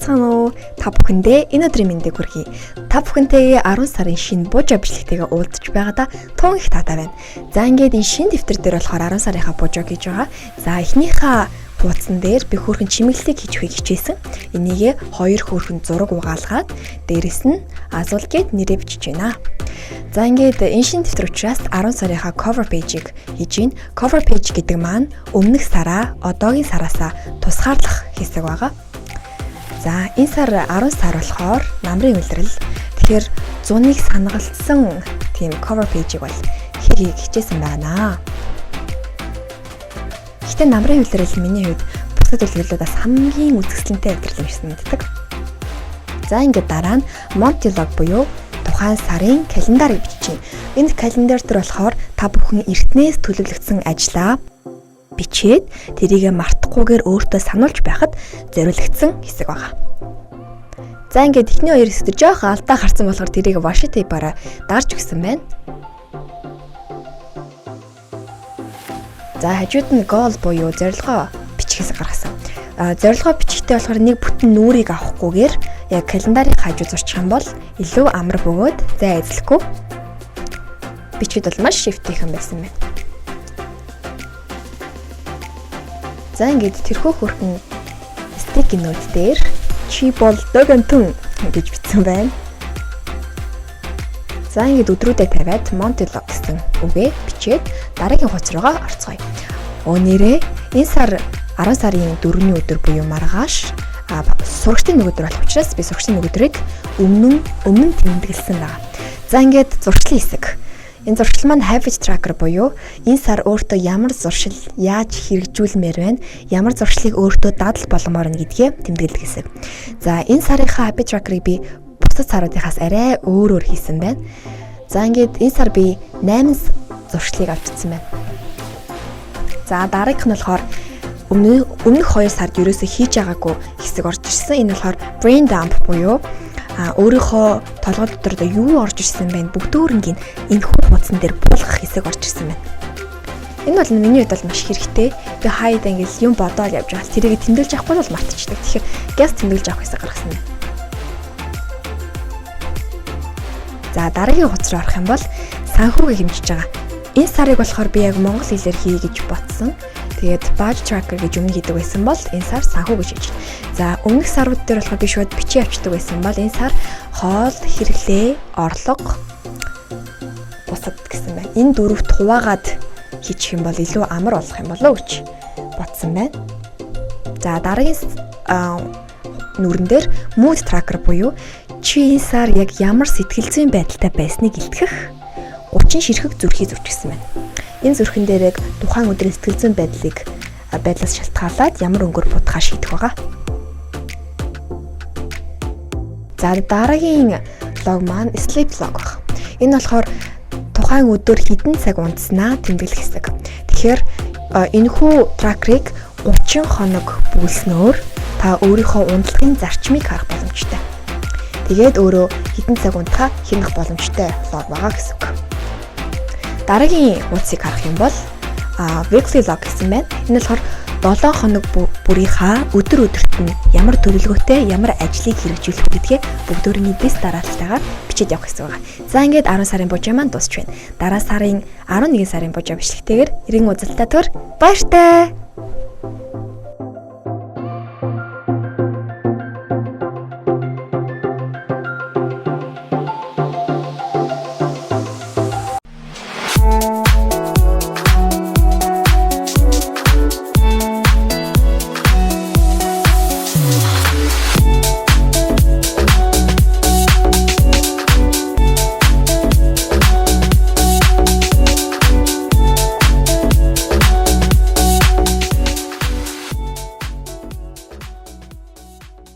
Сайхан уу? Та бүхэндээ энэ өдрийн мэндийг хүргэе. Та бүхэнтэйгээ 10 сарын шинэ буужа бичлэгтэйгээ уулзч байгаадаа тун их таатай байна. За ингээд энэ шинэ дэвтэр дээр болохоор 10 сарынхаа буужаг хийж байгаа. За эхнийхээ хуудсан дээр би хөөрхөн чимэглэлийг хийж өгөхийг хичээсэн. Энийгээ 2 хөөрхөн зураг угаалгаад дээрэс нь азуул гэд нэрээ бичиж байна. За ингээд энэ шинэ дэвтэр учраас 10 сарынхаа cover page-ийг хийж гин. Cover page гэдэг маань өмнөх сараа одоогийн сараасаа тусгаарлах хэсэг байгаа. За энэ сар 10 сар болохоор намрын улирал. Тэгэхээр 100-ыг санагалцсан тийм cover page-ийг бол хийхийг хичээсэн байна. Гэтэ намрын улирал миний хувьд бусад улирлуудаас хамгийн үзэсгэлэнтэй улирал юм шиг мэддэг. За ингээд дараа нь Montilog буюу тухайн сарын календарыг бичиж. Энэ календар дээр болохоор та бүхэн эртнээс төлөвлөгдсөн ажлаа бичээд тэрийг мартахгүйгээр өөртөө сануулж байхад зориулагдсан хэсэг байгаа. За ингээд эхний хоёр хэсэгт жоох алдаа гарсан болохоор тэрийг washi tape-аараа дарж өгсөн байна. За хажууд нь goal буюу зорилгоо бичих хэсэг гаргасан. Зорилгоо бичихтэй болохоор нэг бүтэн нүрийг авахгүйгээр яг календарын хажуу зурчих юм бол илүү амар бөгөөд зай эзлэхгүй бичгэд бол маш шивтэйхэн байсан байна. За ингээд тэрхүү хөрхөн sticky note дээр чи бол дөгөнтөн гэж бичсэн байна. За ингээд өдрүүдэд тавиад Montilog гэсэн үгээ бичээд дараагийн хуудас руугаа орцгоё. Өнөөдөр энэ сар 10 сарын 4-ний өдөр буюу маргааш сурагчдын өдөр болох учраас би сурагчдын өдрийг өмнө тэмдэглэсэн байна. За ингээд зуршлын хэсэг. Энэ зуршил маань habit tracker буюу энэ сар өөртөө ямар зуршил яаж хэрэгжүүлмээр байна, ямар зуршлыг өөртөө дадал болгомоор байна гэдгээ тэмдэглэдэг хэсэг. За энэ сарынхаа habit tracker-ыг би бусад саруудынхаас арай өөрөөр хийсэн байна. За ингээд энэ сар би 8 зуршлыг авчирсан байна. За дараагийнх нь болохоор өмнөх 2 сард ерөөсөө хийж байгаагүй хэсэг орж ирсэн. Энэ болохоор brain dump буюу өөрийнхөө толгой дотор юу орж ирсэн бэ? Бүгдөөрнгийн энэ хуудсан дээр буулгах хэсэг орж ирсэн байна. Энэ бол миний хувьд бол маш хэрэгтэй. Би хаяад ингээл юм бодоод явж байгаа. Тэрийг тэмдэглэж авахгүй бол мартчихдаг. Тэгэхээр газ тэмдэглэж авах хэсэг гаргасан байна. За дараагийн хуудас руу орох юм бол санхүүгээ хэмжиж байгаа. Энэ сарыг болохоор би яг монгол хэлээр хий гэж бодсон. Тэгээд budget tracker гэж өмнө хийдэг байсан бол энэ сар санхүү гэж хийж. За өмнөх сарууд дээр болохоор би шууд бичиж авчдаг байсан бол энэ сар хоол, хэрэглээ, орлого бусад гэсэн байна. Энэ дөрөвт хуваагаад хийчих юм бол илүү амар болох юм болоо гэж бодсон байна. За дараагийн нүрэн дээр mood tracker буюу чи энэ сар яг ямар сэтгэл зүйн байдалтай байсныг илтгэх 30 ширхэг зүрхий зурчихсан байна. Энэ зүрхэн дээр яг тухайн өдрийн сэтгэл зүйн байдлаас шалтгаалаад ямар өнгөөр будахаа шийдэх байгаа. За дараагийн лог маань sleep log баг. Энэ болохоор тухайн өдөр хэдэн цаг унтснаа тэмдэглэх хэсэг. Тэгэхээр энэхүү тракерыг 30 хоног бүлснөөр та өөрийнхөө унтлагын зарчмыг харах боломжтой. Тэгээд өөрөө хэдэн цаг унтахаа хэмнэх боломжтой лог байгаа гэсэн үг. Дараагийн хуудсыг харах юм бол weekly log гэсэн байна. Энэ болохоор 7 хоног бүрийнхаа өдөр өдөрт нь ямар төлөвлөгөөтэй ямар ажлыг хэрэгжүүлэх гэдгээ бүгдөөрийн дэс дараалтайгаар бичиж явах гэсэн байгаа. За ингээд 10 сарын буужаа маань дуусч байна. Дараа сарын 11 сарын буужаа бичлэгтэйгээр эргэн уулзалтаа төр баяртай.